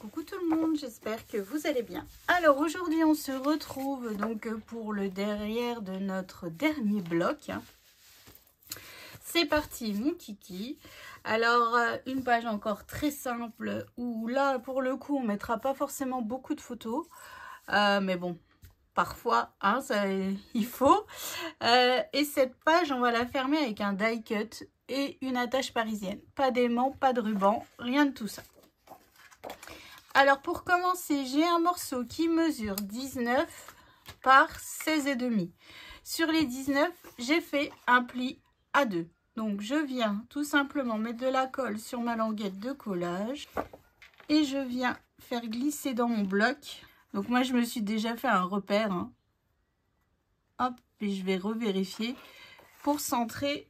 Coucou tout le monde, j'espère que vous allez bien. Alors aujourd'hui on se retrouve donc pour le derrière de notre dernier bloc. C'est parti mon kiki. Alors une page encore très simple où là pour le coup on mettra pas forcément beaucoup de photos. Mais bon, parfois hein, il faut. Et cette page on va la fermer avec un die cut et une attache parisienne. Pas d'aimant, pas de ruban, rien de tout ça. Alors pour commencer, j'ai un morceau qui mesure 19 par 16,5. Sur les 19, j'ai fait un pli à 2. Donc je viens tout simplement mettre de la colle sur ma languette de collage. Et je viens faire glisser dans mon bloc. Donc moi je me suis déjà fait un repère. Hein. Hop, et je vais revérifier pour centrer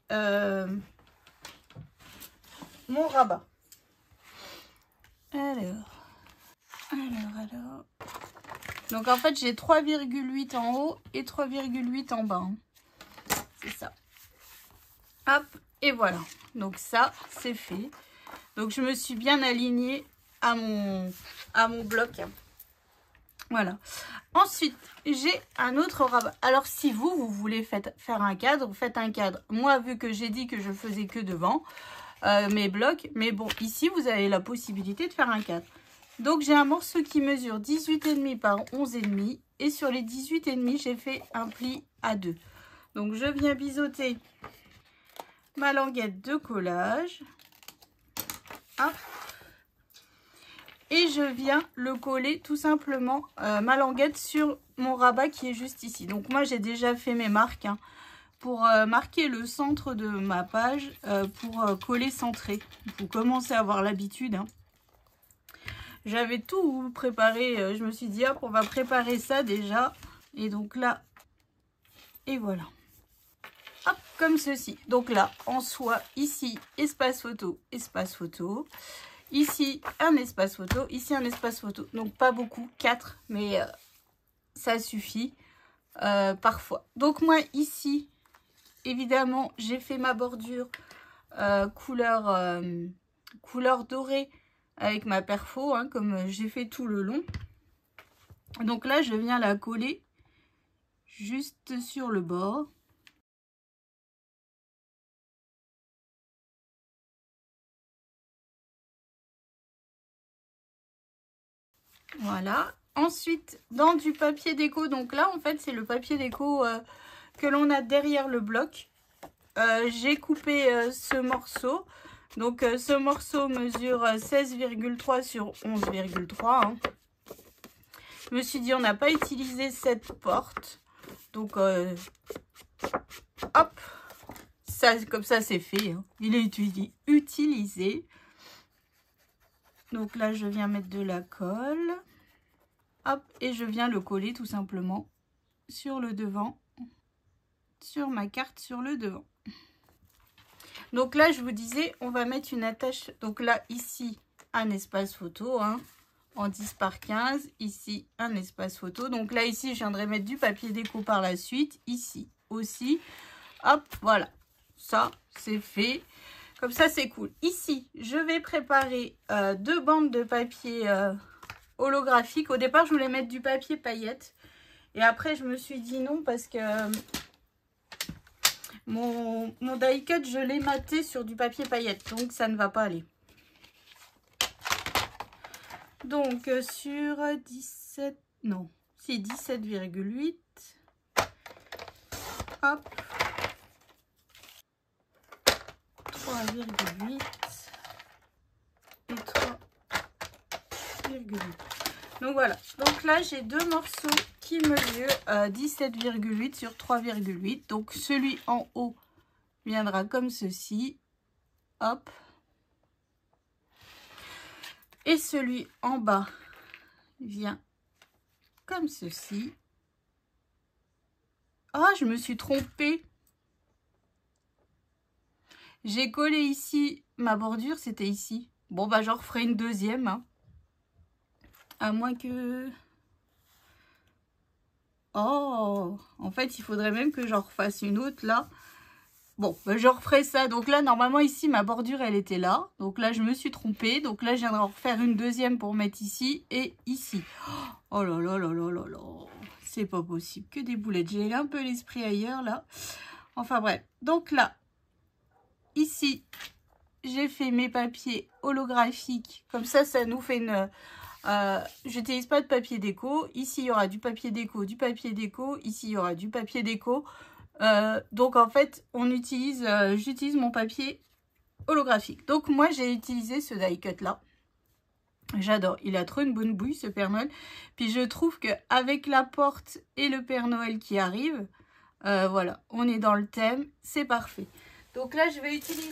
mon rabat. Alors. Donc en fait j'ai 3,8 en haut et 3,8 en bas. Hein. C'est ça. Hop, et voilà. Donc ça, c'est fait. Donc je me suis bien alignée à mon bloc. Voilà. Ensuite, j'ai un autre rabat. Alors si vous voulez faire un cadre, faites un cadre. Moi, vu que j'ai dit que je faisais que devant mes blocs. Mais bon, ici, vous avez la possibilité de faire un cadre. Donc j'ai un morceau qui mesure 18,5 par 11,5 et sur les 18,5 j'ai fait un pli à 2. Donc je viens biseauter ma languette de collage. Hop. Et je viens le coller tout simplement ma languette sur mon rabat qui est juste ici. Donc moi j'ai déjà fait mes marques hein, pour marquer le centre de ma page pour coller centré. Vous commencez à avoir l'habitude. Hein. J'avais tout préparé, je me suis dit hop on va préparer ça déjà. Et donc là, et voilà. Hop, comme ceci. Donc là, en soi, ici, espace photo. Ici, un espace photo. Ici, un espace photo. Donc pas beaucoup, 4, mais ça suffit parfois. Donc moi, ici, évidemment, j'ai fait ma bordure couleur dorée. Avec ma perfo, hein, comme j'ai fait tout le long. Donc là, je viens la coller juste sur le bord. Voilà. Ensuite, dans du papier déco, donc là, en fait, c'est le papier déco que l'on a derrière le bloc. J'ai coupé ce morceau. Donc, ce morceau mesure 16,3 sur 11,3. Hein. Je me suis dit, on n'a pas utilisé cette porte. Donc, hop, ça, comme ça, c'est fait. Hein. Il est utilisé. Donc là, je viens mettre de la colle. Hop, et je viens le coller tout simplement sur le devant. Sur ma carte, sur le devant. Donc là, je vous disais, on va mettre une attache. Donc là, ici, un espace photo, hein, en 10 par 15. Ici, un espace photo. Donc là, ici, je viendrai mettre du papier déco par la suite. Ici aussi. Hop, voilà. Ça, c'est fait. Comme ça, c'est cool. Ici, je vais préparer 2 bandes de papier holographique. Au départ, je voulais mettre du papier paillettes. Et après, je me suis dit non parce que... Mon die cut, je l'ai maté sur du papier paillette, donc ça ne va pas aller. Donc sur 17, non, c'est 17,8. Hop. 3,8 et 3,8. Donc voilà, donc là j'ai 2 morceaux qui mesurent 17,8 sur 3,8. Donc celui en haut viendra comme ceci. Hop. Et celui en bas vient comme ceci. Ah, je me suis trompée. J'ai collé ici ma bordure, c'était ici. Bon, bah j'en referai une deuxième. Hein. À moins que... Oh, en fait, il faudrait même que j'en refasse une autre là. Bon, ben, je referai ça. Donc là, normalement, ici, ma bordure, elle était là. Donc là, je me suis trompée. Donc là, je viendrai en refaire une deuxième pour mettre ici et ici. Oh là là là là là là. C'est pas possible. Que des boulettes. J'ai un peu l'esprit ailleurs, là. Enfin, bref. Donc là, ici, j'ai fait mes papiers holographiques. Comme ça nous fait une... j'utilise pas de papier déco. Ici, il y aura du papier déco, du papier déco. Ici, il y aura du papier déco. Donc, en fait, j'utilise mon papier holographique. Donc, moi, j'ai utilisé ce die cut là. J'adore. Il a trop une bonne bouille, ce Père Noël. Puis, je trouve qu'avec la porte et le Père Noël qui arrive, voilà, on est dans le thème. C'est parfait. Donc là, je vais utiliser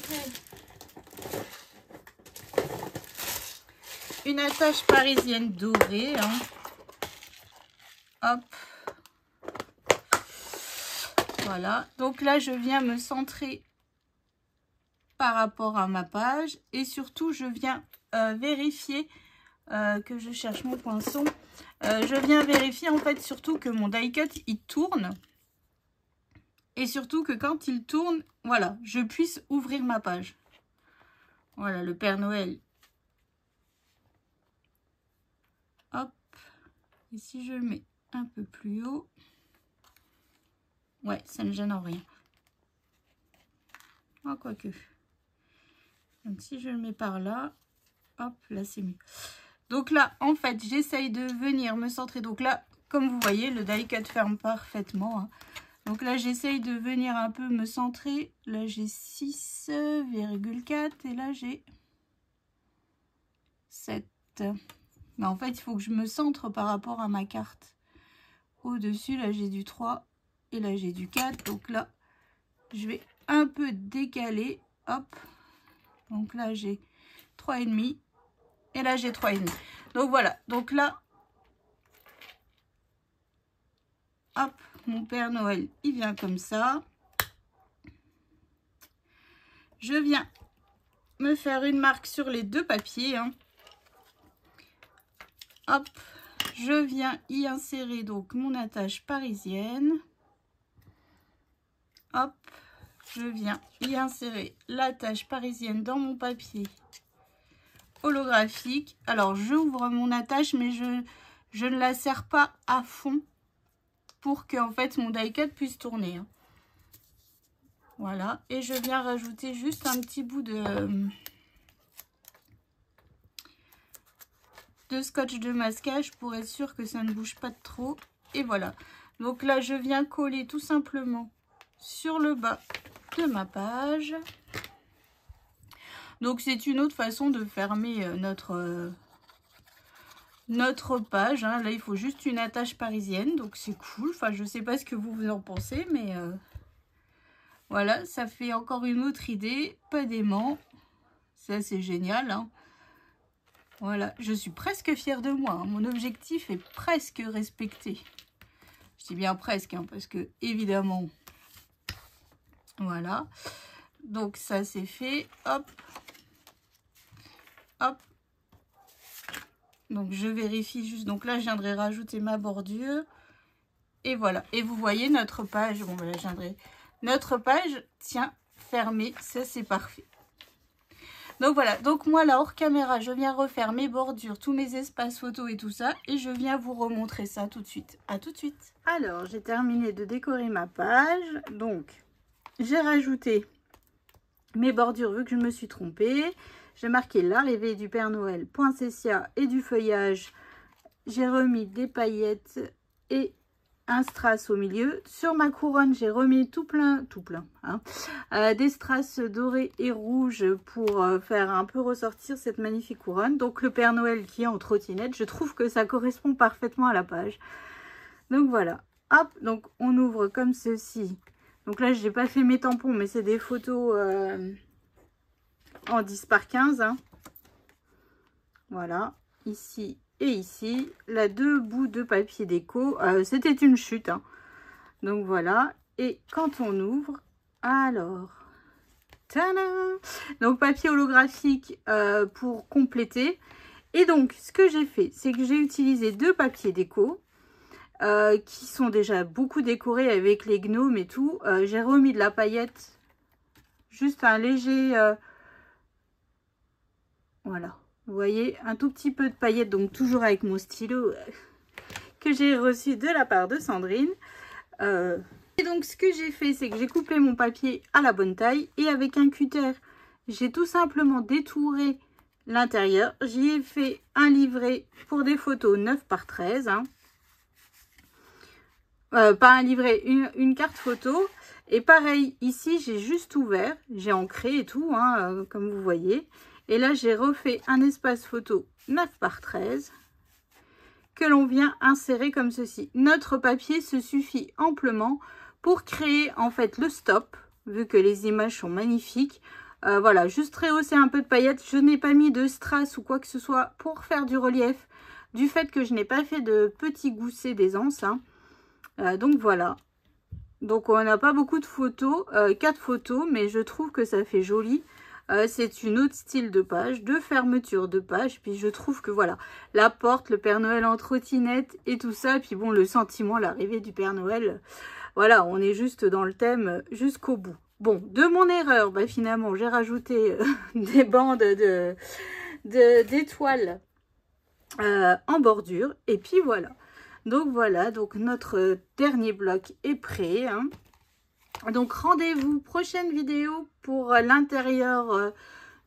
une attache parisienne dorée. Hein. Hop. Voilà. Donc là, je viens me centrer par rapport à ma page. Et surtout, je viens vérifier que je cherche mon poinçon. Je viens vérifier en fait surtout que mon die cut, il tourne. Et surtout que quand il tourne, voilà, je puisse ouvrir ma page. Voilà, le Père Noël. Hop. Et si je le mets un peu plus haut, ouais, ça ne gêne en rien. Oh, quoique. Donc, si je le mets par là, hop, là, c'est mieux. Donc là, en fait, j'essaye de venir me centrer. Donc là, comme vous voyez, le die cut ferme parfaitement. Hein. Donc là, j'essaye de venir un peu me centrer. Là, j'ai 6,4 et là, j'ai 7. Mais en fait, il faut que je me centre par rapport à ma carte. Au-dessus, là, j'ai du 3 et là, j'ai du 4. Donc là, je vais un peu décaler. Hop. Donc là, j'ai 3,5 et là, j'ai 3,5. Donc voilà. Donc là, hop, mon Père Noël, il vient comme ça. Je viens me faire une marque sur les deux papiers. Hein. Hop, je viens y insérer donc mon attache parisienne. Hop, je viens y insérer l'attache parisienne dans mon papier holographique. Alors, j'ouvre mon attache, mais je ne la serre pas à fond pour que en fait mon die cut puisse tourner. Hein. Voilà, et je viens rajouter juste un petit bout de scotch de masquage pour être sûr que ça ne bouge pas de trop. Et voilà, donc là je viens coller tout simplement sur le bas de ma page. Donc c'est une autre façon de fermer notre page. Hein. Là il faut juste une attache parisienne, donc c'est cool. Enfin je sais pas ce que vous en pensez, mais voilà, ça fait encore une autre idée, pas d'aimant. Ça c'est génial. Hein. Voilà, je suis presque fière de moi. Hein. Mon objectif est presque respecté. Je dis bien presque, hein, parce que évidemment, voilà. Donc ça c'est fait. Hop, hop. Donc je vérifie juste. Donc là, je viendrai rajouter ma bordure. Et voilà. Et vous voyez notre page. Bon, là, je viendrai. Notre page tient fermée. Ça c'est parfait. Donc voilà, donc moi là hors caméra, je viens refaire mes bordures, tous mes espaces photos et tout ça. Et je viens vous remontrer ça tout de suite. À tout de suite. Alors, j'ai terminé de décorer ma page. Donc, j'ai rajouté mes bordures vu que je me suis trompée. J'ai marqué l'arrivée du Père Noël, poinsettia et du feuillage. J'ai remis des paillettes et un strass au milieu. Sur ma couronne, j'ai remis tout plein, hein, des strass dorés et rouges pour faire un peu ressortir cette magnifique couronne. Donc le Père Noël qui est en trottinette, je trouve que ça correspond parfaitement à la page. Donc voilà, hop, donc on ouvre comme ceci. Donc là, j'ai pas fait mes tampons, mais c'est des photos en 10 par 15. Hein. Voilà, ici. Et ici, là, 2 bouts de papier déco. C'était une chute. Hein. Donc, voilà. Et quand on ouvre, alors... Tadam! Donc, papier holographique pour compléter. Et donc, ce que j'ai fait, c'est que j'ai utilisé 2 papiers déco qui sont déjà beaucoup décorés avec les gnomes et tout. J'ai remis de la paillette juste un léger... voilà, vous voyez, un tout petit peu de paillettes, donc toujours avec mon stylo que j'ai reçu de la part de Sandrine. Et donc ce que j'ai fait, c'est que j'ai coupé mon papier à la bonne taille et avec un cutter, j'ai tout simplement détouré l'intérieur. J'y ai fait un livret pour des photos 9 par 13. Hein. Pas un livret, une carte photo. Et pareil, ici, j'ai juste ouvert, j'ai ancré et tout, hein, comme vous voyez. Et là, j'ai refait un espace photo 9 par 13 que l'on vient insérer comme ceci. Notre papier se suffit amplement pour créer en fait le stop, vu que les images sont magnifiques. Voilà, juste rehausser un peu de paillettes. Je n'ai pas mis de strass ou quoi que ce soit pour faire du relief, du fait que je n'ai pas fait de petits goussets d'aisance. Hein. Donc voilà. Donc on n'a pas beaucoup de photos, 4 photos, mais je trouve que ça fait joli. C'est une autre style de page, de fermeture de page. Puis je trouve que voilà, la porte, le Père Noël en trottinette et tout ça. Puis bon, le sentiment, l'arrivée du Père Noël. Voilà, on est juste dans le thème jusqu'au bout. Bon, de mon erreur, bah, finalement, j'ai rajouté des bandes d'étoiles en bordure. Et puis voilà. Donc voilà, donc notre dernier bloc est prêt. Hein. Donc rendez-vous prochaine vidéo pour l'intérieur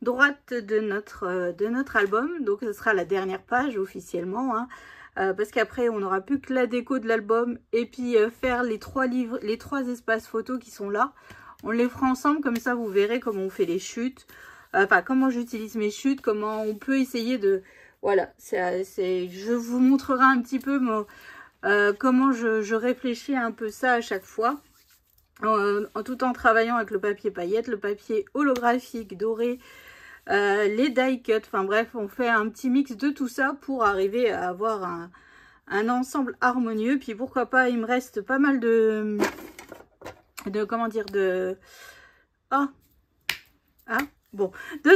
droite de notre album. Donc ce sera la dernière page officiellement. Hein. Parce qu'après on n'aura plus que la déco de l'album et puis faire les 3 livres, les 3 espaces photos qui sont là. On les fera ensemble, comme ça vous verrez comment on fait les chutes. Enfin comment j'utilise mes chutes, comment on peut essayer de... Voilà, je vous montrerai un petit peu comment je réfléchis un peu ça à chaque fois. Tout en travaillant avec le papier paillettes, le papier holographique doré, les die cut, enfin bref, on fait un petit mix de tout ça pour arriver à avoir un ensemble harmonieux. Puis pourquoi pas, il me reste pas mal de comment dire, de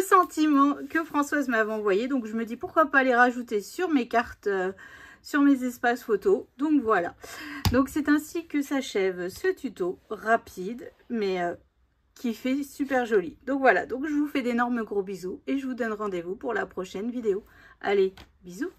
sentiments que Françoise m'avait envoyé. Donc je me dis pourquoi pas les rajouter sur mes cartes, sur mes espaces photos. Donc voilà. Donc c'est ainsi que s'achève ce tuto rapide, mais qui fait super joli. Donc voilà, donc je vous fais d'énormes gros bisous et je vous donne rendez-vous pour la prochaine vidéo. Allez, bisous!